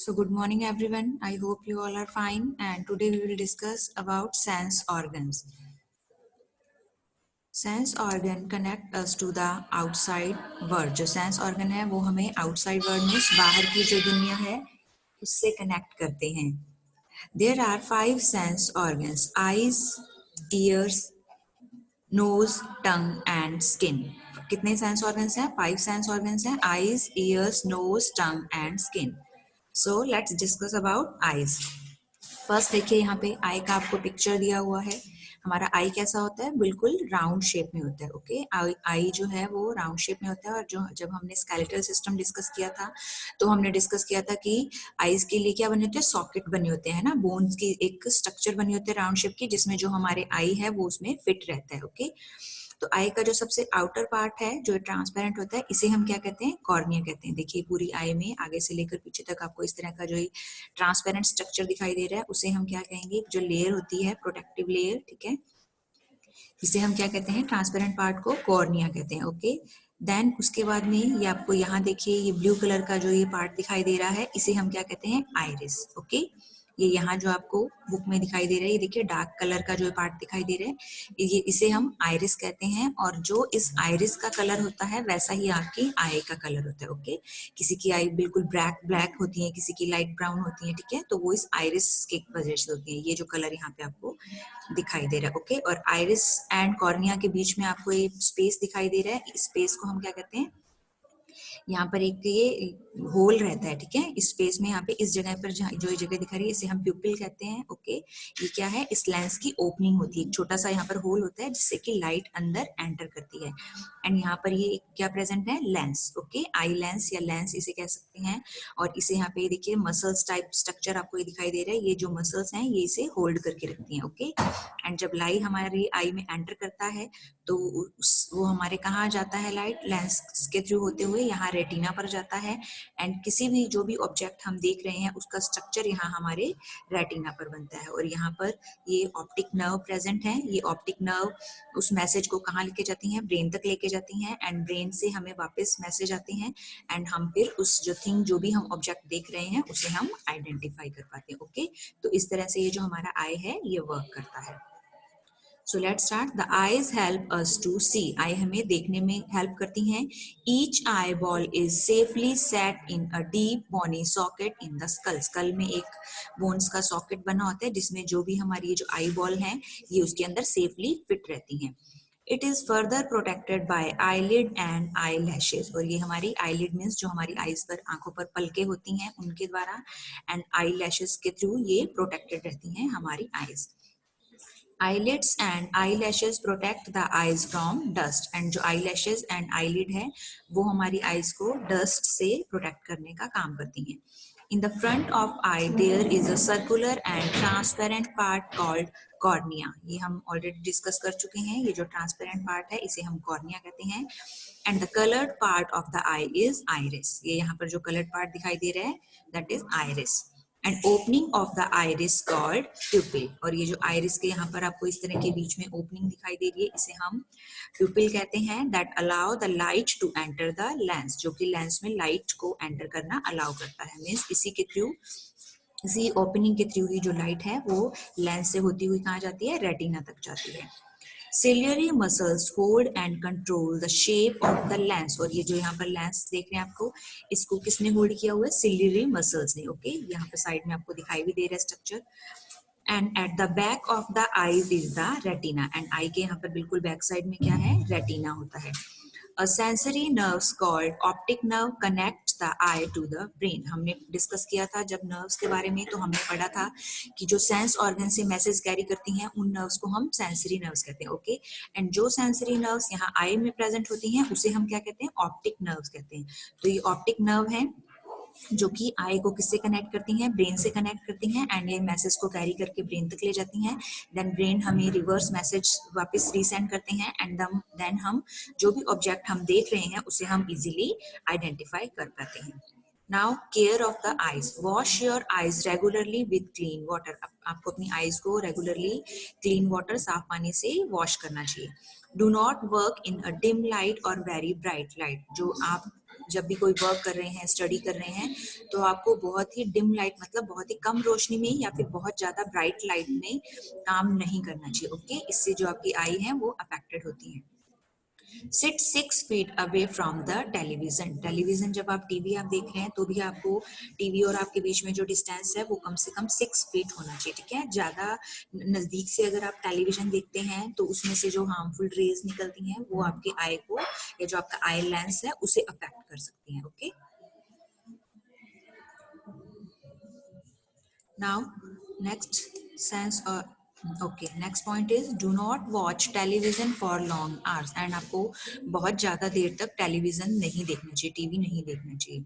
So good morning everyone. I hope you all are fine and today we will discuss about sense organs. Sense organ connect us to the outside world. जो sense organ है वो हमें outside world में बाहर की जो दुनिया है उससे connect करते हैं. There are 5 sense organs: eyes, ears, nose, tongue and skin. कितने सेंस ऑर्गन्स हैं? 5 सेंस ऑर्गन्स हैं: eyes, ears, nose, tongue and skin. So let's discuss about eyes. First देखिए यहाँ पे आई का आपको पिक्चर दिया हुआ है. हमारा आई कैसा होता है? बिल्कुल राउंड शेप में होता है. ओके, आई जो है वो राउंड शेप में होता है. और जो जब हमने स्केलेटल सिस्टम डिस्कस किया था तो हमने डिस्कस किया था कि आईज के लिए क्या बने होते हैं? सॉकेट बने होते हैं ना, बोन्स की एक स्ट्रक्चर बनी होती है राउंड शेप की, जिसमें जो हमारे आई है वो उसमें फिट रहता है. ओके, तो आई का जो सबसे आउटर पार्ट है जो ट्रांसपेरेंट होता है इसे हम क्या कहते हैं? कॉर्निया कहते हैं. देखिए पूरी आई में आगे से लेकर पीछे तक आपको इस तरह का जो ट्रांसपेरेंट स्ट्रक्चर दिखाई दे रहा है उसे हम क्या कहेंगे? जो लेयर होती है, प्रोटेक्टिव लेयर, ठीक है, इसे हम क्या कहते हैं? ट्रांसपेरेंट पार्ट को कॉर्निया कहते हैं. ओके, देन उसके बाद में ये आपको यहाँ देखिए ये ब्लू कलर का जो ये पार्ट दिखाई दे रहा है इसे हम क्या कहते हैं? आइरिस. ओके, ये यहाँ जो आपको बुक में दिखाई दे रहा है, ये देखिए डार्क कलर का जो पार्ट दिखाई दे रहा है ये इसे हम आइरिस कहते हैं. और जो इस आइरिस का कलर होता है वैसा ही आपकी आई का कलर होता है. ओके, किसी की आई बिल्कुल ब्लैक ब्लैक होती है, किसी की लाइट ब्राउन होती है, ठीक है, तो वो इस आइरिस के वजह से होती है. ये जो कलर यहाँ पे आपको दिखाई दे रहा है. ओके, और आइरिस एंड कॉर्निया के बीच में आपको ये स्पेस दिखाई दे रहा है. इस स्पेस को हम क्या कहते हैं? यहाँ पर एक ये होल रहता है, ठीक है, इस स्पेस में यहाँ पे इस जगह पर जो ये जगह दिखा रही है इसे हम प्यूपिल कहते हैं. ओके, ये क्या है? इस लेंस की ओपनिंग होती है, एक छोटा सा यहाँ पर होल होता है जिससे कि लाइट अंदर एंटर करती है. एंड यहाँ पर ये क्या प्रेजेंट है? लेंस. ओके, आई लेंस या लेंस इसे कह सकते हैं. और इसे यहाँ पे देखिए मसल्स टाइप स्ट्रक्चर आपको ये दिखाई दे रहा है. ये जो मसल्स हैं ये इसे होल्ड करके रखती हैं. ओके, एंड जब लाइट हमारी आई में एंटर करता है तो वो हमारे कहाँ जाता है? लाइट लेंस के थ्रू होते हुए यहाँ रेटिना पर जाता है. एंड किसी भी जो भी ऑब्जेक्ट हम देख रहे हैं उसका स्ट्रक्चर यहाँ हमारे रेटिना पर बनता है. और यहाँ पर ये ऑप्टिक नर्व प्रेजेंट है. ये ऑप्टिक नर्व उस मैसेज को कहाँ लेके जाती हैं? ब्रेन तक लेके जाती हैं. एंड ब्रेन से हमें वापस मैसेज आते हैं एंड हम फिर उस जो थिंग जो भी हम ऑब्जेक्ट देख रहे हैं उसे हम आइडेंटिफाई कर पाते हैं. ओके, तो इस तरह से ये जो हमारा आई है ये वर्क करता है. So let's start. The eyes help us to see. Eye हमें देखने में help करती हैं. Each eyeball is safely set in a deep bony socket in the skull. Skull में एक bones का socket बना होता है जिसमें जो भी हमारी ये जो eyeball हैं ये उसके अंदर safely fit रहती हैं. It is further protected by eyelid and eyelashes. और ये हमारी eyelid means जो हमारी eyes पर आंखों पर पलकें होती हैं उनके द्वारा, and eyelashes के through ये protected रहती हैं हमारी eyes. Eyelids and eyelashes protect the eyes from dust. and जो eyelashes and eyelid है वो हमारी eyes को dust से protect करने का काम करती हैं. In the front of eye there is a circular and transparent part called cornea. ये हम already discuss कर चुके हैं. ये जो transparent part है इसे हम cornea कहते हैं. And the colored part of the eye is iris. ये यहाँ पर जो colored part दिखाई दे रहा है that is iris. And opening of the iris called प्यूपिल. और ये जो आइरिस के यहाँ पर आपको इस तरह के बीच में ओपनिंग दिखाई दे रही है इसे हम प्यूपिल कहते हैं. That allow the light to enter the lens. जो कि लेंस में लाइट को एंटर करना अलाउ करता है. मीन्स इसी के थ्रू, इसी ओपनिंग के थ्रू ही जो लाइट है वो लेंस से होती हुई कहाँ जाती है? रेटिना तक जाती है. Ciliary muscles hold and control the shape of the lens. और ये जो यहाँ पर लेंस देख रहे हैं आपको इसको किसने होल्ड किया हुआ है? सिलियरी मसल्स ने. ओके, यहाँ पर साइड में आपको दिखाई भी दे रहा है structure. And at the back of the I is the retina. And I के यहाँ पर बिल्कुल बैक साइड में क्या है? रेटिना होता है. A sensory nerves called optic nerve connect the eye to the brain. हमने डिस्कस किया था जब नर्व्स के बारे में तो हमने पढ़ा था कि जो सेंस ऑर्गन से मैसेज कैरी करती हैं उन नर्व्स को हम सेंसरी नर्व्स कहते हैं. ओके, एंड जो सेंसरी नर्व्स यहाँ आई में प्रेजेंट होती हैं उसे हम क्या कहते हैं? ऑप्टिक नर्व्स कहते हैं. तो ये ऑप्टिक नर्व है जो कि आई को किससे कनेक्ट करती हैं? ब्रेन से कनेक्ट करती हैं. एंड ये मैसेज को कैरी करके ब्रेन तक ले जाती हैं. देन ब्रेन हमें रिवर्स मैसेज वापस रीसेंड करते हैं. एंड देन हम जो भी ऑब्जेक्ट हम देख रहे हैं उसे हम इजीली आइडेंटिफाई कर पाते हैं. Now care of the eyes. Wash your eyes regularly with clean water. आपको अपनी आईज को रेगुलरली क्लीन वाटर, साफ पानी से वॉश करना चाहिए. Do not work in a dim light और वेरी ब्राइट लाइट. जो आप जब भी कोई वर्क कर रहे हैं, स्टडी कर रहे हैं, तो आपको बहुत ही डिम लाइट मतलब बहुत ही कम रोशनी में या फिर बहुत ज्यादा ब्राइट लाइट में काम नहीं करना चाहिए। ओके, इससे जो आपकी आई है वो अफेक्टेड होती है। Sit 6 feet away from the television. Television जब आप टीवी आप देख रहे हैं तो भी आपको टीवी और आपके बीच में जो डिस्टेंस है वो कम से कम 6 फीट होना चाहिए। ठीक है, ज्यादा नजदीक से अगर आप टेलीविजन देखते हैं तो उसमें से जो हार्मफुल रेज निकलती हैं वो आपके आई को या जो आपका आई लेंस है उसे अफेक्ट कर सकती हैं। Okay, now next sense or okay, next point is do not watch television for long hours। and आपको बहुत ज्यादा देर तक टेलीविजन नहीं देखना चाहिए, टीवी नहीं देखना चाहिए।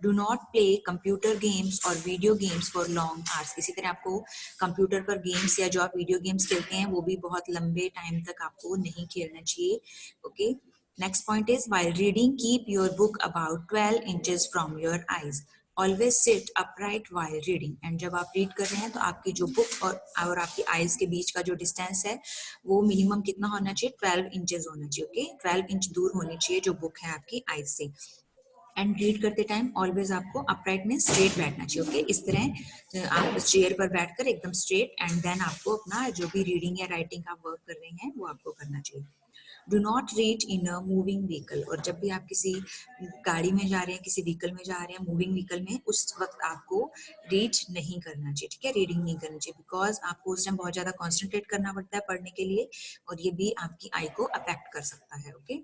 Do not play computer games और video games for long hours. इसी तरह आपको कंप्यूटर पर गेम्स या जो आप वीडियो गेम्स खेलते हैं वो भी बहुत लंबे टाइम तक आपको नहीं खेलना चाहिए। Okay, next point is while reading keep your book about 12 inches from your eyes। Always sit upright while reading. And जब आप रीड कर रहे हैं तो आपकी जो बुक और आपकी आईज के बीच का जो डिस्टेंस है वो मिनिमम कितना होना चाहिए, 12 इंचेस होना चाहिए। ओके, 12 इंच दूर होनी चाहिए जो बुक है आपकी आईज से। एंड रीड करते टाइम ऑलवेज आपको अपराइट में स्ट्रेट बैठना चाहिए। ओके, इस तरह आप चेयर पर बैठकर एकदम स्ट्रेट एंड देन आपको अपना जो भी रीडिंग या राइटिंग का वर्क कर रहे हैं वो आपको करना चाहिए। Do not read in a moving vehicle. और जब भी आप किसी गाड़ी में जा रहे हैं, किसी व्हीकल में जा रहे हैं, मूविंग व्हीकल में, उस वक्त आपको रीड नहीं करना चाहिए। ठीक है, रीडिंग नहीं करनी चाहिए बिकॉज आपको उस टाइम बहुत ज्यादा कॉन्सेंट्रेट करना पड़ता है पढ़ने के लिए और ये भी आपकी आई को अफेक्ट कर सकता है। Okay,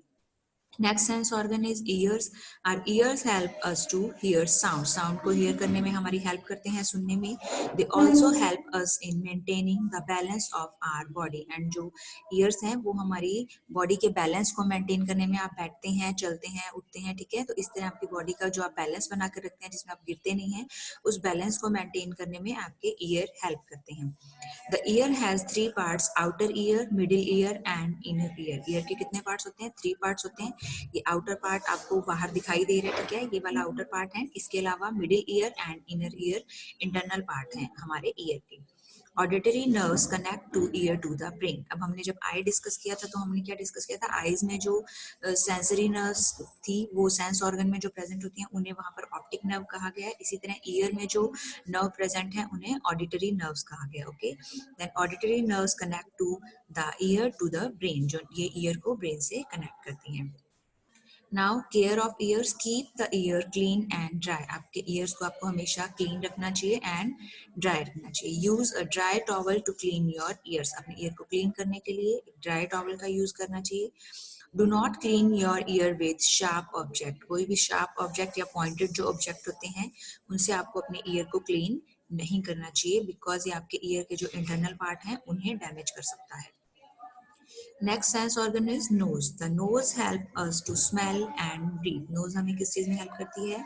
next sense organ is ears. Our ears help us to hear sound. Sound को हियर करने में हमारी हेल्प करते हैं, सुनने में। They also help us in maintaining the balance of our body. And जो ईयर्स हैं वो हमारी बॉडी के बैलेंस को मेंटेन करने में, आप बैठते हैं, चलते हैं, उठते हैं, ठीक है, तो इस तरह आपकी बॉडी का जो आप बैलेंस बना कर रखते हैं जिसमें आप गिरते नहीं हैं, उस बैलेंस को मेंटेन करने में आपके ईयर हेल्प करते हैं। The year has 3 parts, outer ear, middle ear and inner year. Year के कितने पार्ट्स होते हैं, 3 पार्ट्स होते हैं। ये आउटर पार्ट आपको बाहर दिखाई दे रहा है, ठीक है, ये वाला आउटर पार्ट है। इसके अलावा middle ear and inner ear internal part है हमारे ईयर के। Auditory nerves connect to ear to the brain. अब हमने जब आई डिस्कस किया था तो हमने क्या डिस्कस किया था, आईज में जो सेंसरी नर्व्स थी वो सेंस ऑर्गन में जो प्रेजेंट होती हैं उन्हें वहां पर ऑप्टिक नर्व कहा गया है। इसी तरह ईयर में जो नर्व प्रेजेंट है उन्हें ऑडिटरी नर्व्स कहा गया। Okay, then auditory nerves connect to the ear to the brain, जो ये ईयर को ब्रेन से कनेक्ट करती हैं। Now care of ears, keep the ear clean and dry. आपके ईयर्स को आपको हमेशा क्लीन रखना चाहिए एंड ड्राई रखना चाहिए। Use a dry towel to clean your ears. अपने ईयर को क्लीन करने के लिए ड्राई टॉवल का यूज करना चाहिए। Do not clean your ear with sharp object. कोई भी शार्प ऑब्जेक्ट या पॉइंटेड जो ऑब्जेक्ट होते हैं उनसे आपको अपने ईयर को क्लीन नहीं करना चाहिए बिकॉज ये आपके ईयर के जो इंटरनल पार्ट हैं उन्हें डैमेज कर सकता है। Next sense organ is nose. The nose help us to smell and breathe. Nose हमें किस चीज में हेल्प करती है,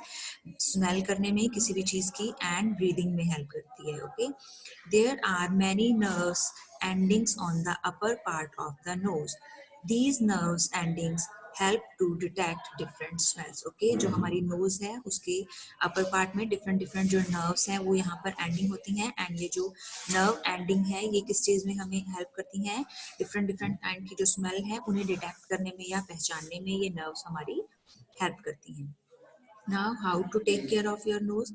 स्मेल करने में किसी भी चीज की, एंड ब्रीदिंग में हेल्प करती है। Okay, there are many nerves endings on the upper part of the nose. These nerves endings help to detect different smells. Okay, जो हमारी नोज है उसके अपर पार्ट में डिफरेंट डिफरेंट जो नर्व्स हैं वो यहाँ पर एंडिंग होती हैं एंड ये जो नर्व एंडिंग है ये किस चीज में हमें हेल्प करती हैं, डिफरेंट डिफरेंट काइंड की जो स्मेल है उन्हें डिटेक्ट करने में या पहचानने में ये नर्व्स हमारी हेल्प करती हैं। Now how to take care of your nose.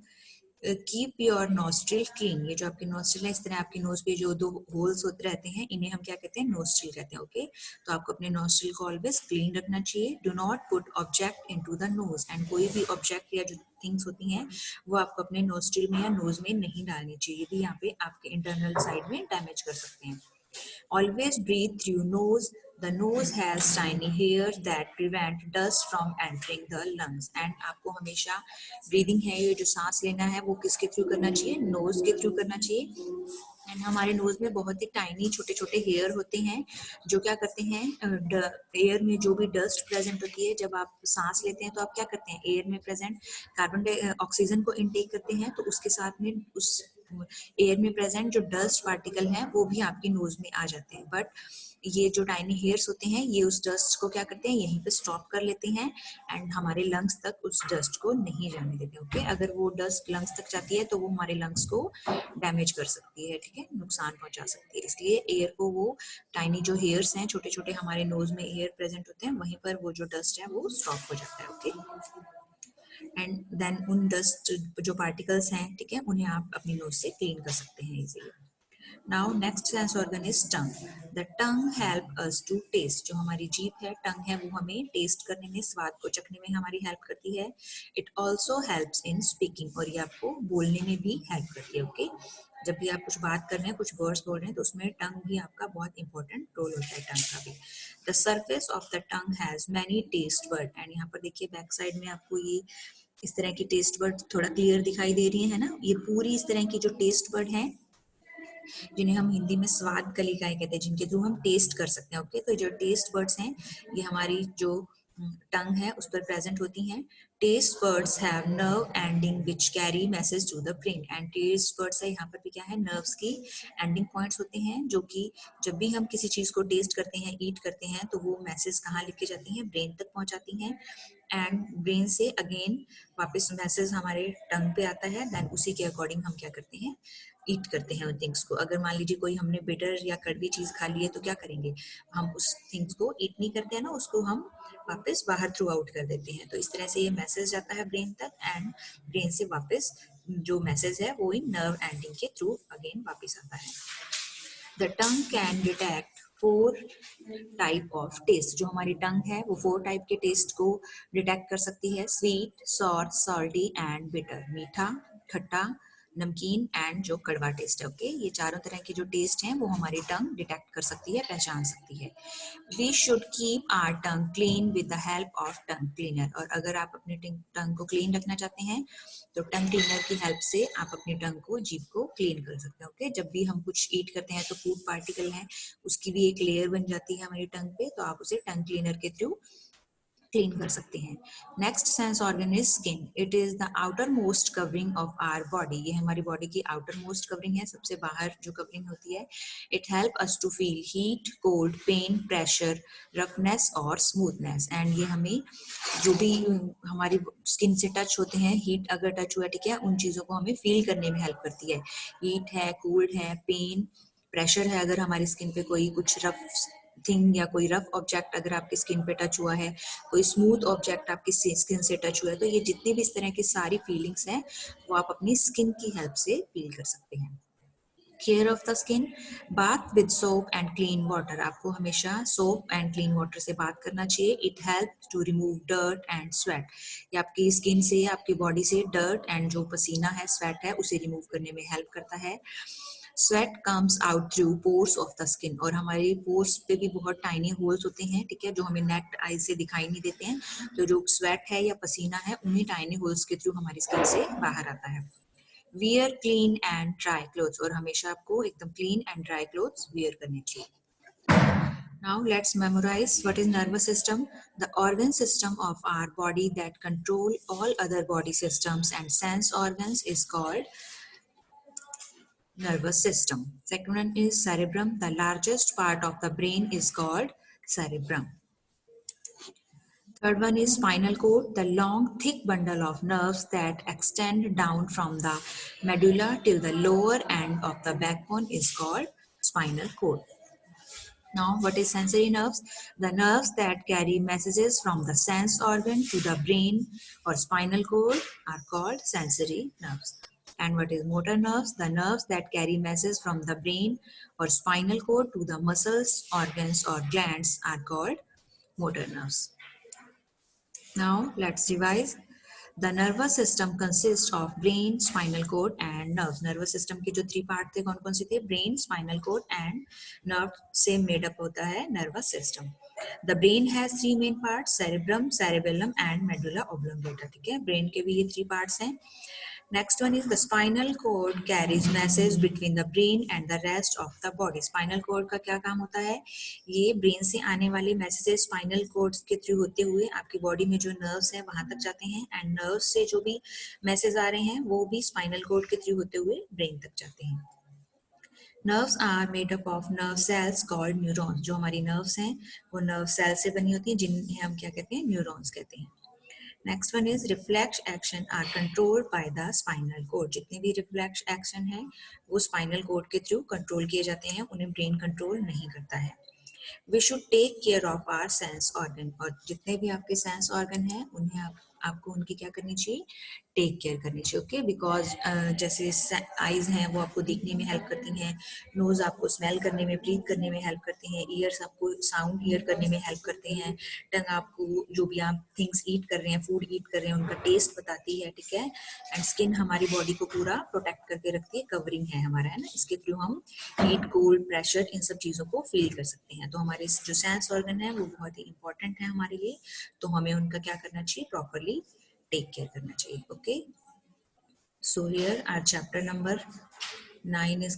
Keep your nostril clean. ये जो आपकी नोस्ट्रिल है, इस तरह आपकी नोज पे जो 2 होल्स होते रहते हैं इन्हें हम क्या कहते हैं, नोस्ट्रिल कहते हैं। ओके, तो आपको अपने नोस्ट्रिल को ऑलवेज क्लीन रखना चाहिए। Do not put object into the nose. And कोई भी ऑब्जेक्ट या जो थिंग्स होती हैं वो आपको अपने नोस्ट्रिल में या नोज में नहीं डालनी चाहिए, ये भी यहाँ पे आपके इंटरनल साइड में डैमेज कर सकते हैं। Always breathe through nose. The nose has tiny hairs that prevent dust from entering the lungs. And आपको हमेशा ब्रीदिंग है, ये जो सांस लेना है वो किसके थ्रू करना चाहिए, नोज के थ्रू करना चाहिए। एंड हमारे नोज में बहुत ही टाइनी छोटे छोटे हेयर होते हैं जो क्या करते हैं, एयर में जो भी डस्ट प्रेजेंट होती है, जब आप सांस लेते हैं तो आप क्या करते हैं, एयर में प्रेजेंट कार्बन ऑक्सीजन को इनटेक करते हैं तो उसके साथ में उस एयर में प्रेजेंट जो डस्ट पार्टिकल हैं वो भी आपकी नोज में आ जाते हैं। बट ये जो टाइनी हेयर्स होते हैं ये उस डस्ट को क्या करते हैं, यहीं पे स्टॉप कर लेते हैं एंड हमारे लंग्स तक उस डस्ट को नहीं जाने देते। ओके, अगर वो डस्ट लंग्स तक जाती है तो वो हमारे लंग्स को डैमेज कर सकती है, ठीक है, नुकसान पहुंचा सकती है। इसलिए एयर को वो टाइनी जो हेयर्स हैं, छोटे छोटे हमारे नोज में एयर प्रेजेंट होते हैं, वहीं पर वो जो डस्ट है वो स्टॉप हो जाता है। ओके, एंड देन उन डस्ट जो पार्टिकल्स हैं, ठीक है, उन्हें आप अपनी नोज से क्लीन कर सकते हैं easily. Now next sense organ is tongue. The tongue help us to taste. जो हमारी जीभ है, टंग है, वो हमें टेस्ट करने में, स्वाद को चखने में हमारी हेल्प करती है। It also helps in speaking, और ये आपको बोलने में भी हेल्प करती है। ओके, जब भी आप कुछ बात कर रहे हैं, कुछ वर्ड्स बोल रहे हैं, तो उसमें टंग भी आपका बहुत इंपॉर्टेंट रोल होता है, टंग का भी। The surface of the tongue has many taste वर्ड। एंड यहाँ पर देखिए बैक साइड में आपको ये इस तरह की टेस्ट वर्ड थोड़ा क्लियर दिखाई दे रही है ना। ये पूरी इस तरह की जो टेस्ट वर्ड है, जिन्हें हम हिंदी में स्वाद कलिकाएं कहते हैं, जिनके थ्रू हम टेस्ट कर सकते हैं। ओके, तो जो टेस्ट वर्ड्स हैं, ये हमारी जो टंग है उस पर प्रेजेंट होती हैं। Taste buds have nerve ending which carry message to the brain. And taste buds है, यहाँ पर भी क्या है, नर्व्स की एंडिंग पॉइंट्स होते हैं, जो कि जब भी हम किसी चीज को टेस्ट करते हैं, ईट करते हैं, तो वो मैसेज कहाँ लिख के जाती हैं, ब्रेन तक पहुंचाती हैं। एंड ब्रेन से अगेन वापस मैसेज हमारे टंग पे आता है। देन उसी के अकॉर्डिंग हम क्या करते हैं, ईट करते हैं उन थिंग्स को। अगर मान लीजिए कोई हमने बिटर या कड़वी चीज खा ली है, तो क्या करेंगे, हम उस थिंग्स को ईट नहीं करते हैं ना, उसको हम वापस बाहर थ्रू आउट कर देते हैं। तो इस तरह से ये मैसेज जाता है ब्रेन तक, एंड ब्रेन से वापस जो मैसेज है वो इन नर्व एंडिंग के थ्रू अगेन वापस आता है। The tongue can detect 4 type of taste. जो हमारी टंग है वो 4 टाइप के टेस्ट को डिटेक्ट कर सकती है। Sweet, sour, salty and bitter. मीठा, खट्टा, नमकीन एंड जो कड़वा टेस्ट है। ओके, ये चारों तरह के जो टेस्ट हैं वो हमारी टंग डिटेक्ट कर सकती है, पहचान सकती है। We should keep our tongue clean with the help of tongue cleaner. और अगर आप अपने टंग को क्लीन रखना चाहते हैं, तो टंग क्लीनर की हेल्प से आप अपनी टंग को, जीभ को क्लीन कर सकते हैं। ओके, जब भी हम कुछ ईट करते हैं तो फूड पार्टिकल है, उसकी भी एक लेयर बन जाती है हमारी टंग पे, तो आप उसे टंग क्लीनर के थ्रू क्लीन कर सकते हैं। Next sense organ is skin. It is the outer most covering of our body. ये हमारी बॉडी की आउटर मोस्ट कवरिंग है, सबसे बाहर जो कवरिंग होती है। It help us to feel heat, cold, pain, pressure, roughness और स्मूथनेस। एंड ये हमें जो भी हमारी स्किन से टच होते हैं, हीट अगर टच हुआ, ठीक है, उन चीजों को हमें फील करने में हेल्प करती है। हीट है, कोल्ड है, पेन, प्रेशर है, अगर हमारी स्किन पे कोई कुछ रफ थिंग या कोई रफ ऑब्जेक्ट अगर आपकी स्किन पे टच हुआ है, कोई स्मूथ ऑब्जेक्ट आपकी स्किन से टच हुआ है, तो ये जितनी भी इस तरह की सारी फीलिंग्स हैं, वो आप अपनी स्किन की हेल्प से फील कर सकते हैं। Care of the skin, bath with soap and clean water. आपको हमेशा सोप एंड क्लीन वाटर से बात करना चाहिए। It help to remove dirt and sweat. ये आपकी स्किन से, आपकी बॉडी से डर्ट एंड जो पसीना है, स्वेट है, उसे रिमूव करने में हेल्प करता है। Sweat comes out through pores of the skin. और हमारे पोर्स पे भी बहुत टाइनी होल्स होते हैं, ठीक है, जो हमें नेक्ड आई से दिखाई नहीं देते हैं। तो जो स्वेट है या पसीना है, उन्हीं टाइनी होल्स के थ्रू हमारी स्किन से बाहर आता है। Wear clean and dry clothes. और हमेशा आपको एकदम clean and dry clothes wear करने चाहिए। Now let's memorize what is nervous system. The organ system of our body that control all other body systems and sense organs is called nervous system. Second one is cerebrum. The largest part of the brain is called cerebrum. Third one is spinal cord, the long, thick bundle of nerves that extend down from the medulla till the lower end of the backbone is called spinal cord. Now, what is sensory nerves? The nerves that carry messages from the sense organ to the brain or spinal cord are called sensory nerves. And what is motor nerves? The nerves that carry messages from the brain or spinal cord to the muscles, organs, or glands are called motor nerves. Now let's revise. The nervous system consists of brain, spinal cord and nerves. Nervous system के जो 3 part थे कौन कौन से थे? Brain, spinal cord and nerve से made up होता है nervous system. The brain has 3 main parts: cerebrum, cerebellum and medulla oblongata. ठीक है, brain के भी ये 3 parts हैं. Next one is the spinal cord carries message between the brain and the rest of the body. Spinal cord का क्या काम होता है? ये brain से आने वाले messages spinal cord के थ्रू होते हुए आपकी body में जो nerves हैं वहां तक जाते हैं, and nerves से जो भी message आ रहे हैं वो भी spinal cord के थ्रू होते हुए brain तक जाते हैं. Nerves are made up of nerve cells called neurons. जो हमारी nerves हैं वो nerve cells से बनी होती हैं, जिन्हें हम क्या कहते हैं? Neurons कहते हैं. Next one is reflex action are controlled by the spinal cord. जितने भी रिफ्लेक्स एक्शन है वो स्पाइनल कोड के थ्रू कंट्रोल किए जाते हैं, उन्हें ब्रेन कंट्रोल नहीं करता है. We should take care of our sense organ. और जितने भी आपके सेंस ऑर्गन हैं उन्हें आपको उनकी क्या करनी चाहिए, टेक केयर करनी चाहिए। ओके, बिकॉज जैसे आईज हैं वो आपको देखने में हेल्प करती हैं, नोज आपको स्मेल करने में, ब्रीथ करने में हेल्प करते हैं, ईयर्स आपको साउंड हियर करने में हेल्प करते हैं, टंग आपको जो भी आप थिंग्स ईट कर रहे हैं, फूड ईट कर रहे हैं, उनका टेस्ट बताती है, ठीक है। एंड स्किन हमारी बॉडी को पूरा प्रोटेक्ट करके रखती है, कवरिंग है हमारा, है ना। इसके थ्रू हम हीट, कोल्ड, प्रेशर, इन सब चीज़ों को फील कर सकते हैं। तो हमारे जो सेंस ऑर्गन है वो बहुत ही इंपॉर्टेंट है हमारे लिए, तो हमें उनका क्या करना चाहिए, प्रॉपरली टेक केयर करना चाहिए। Okay, so here our chapter number 9 is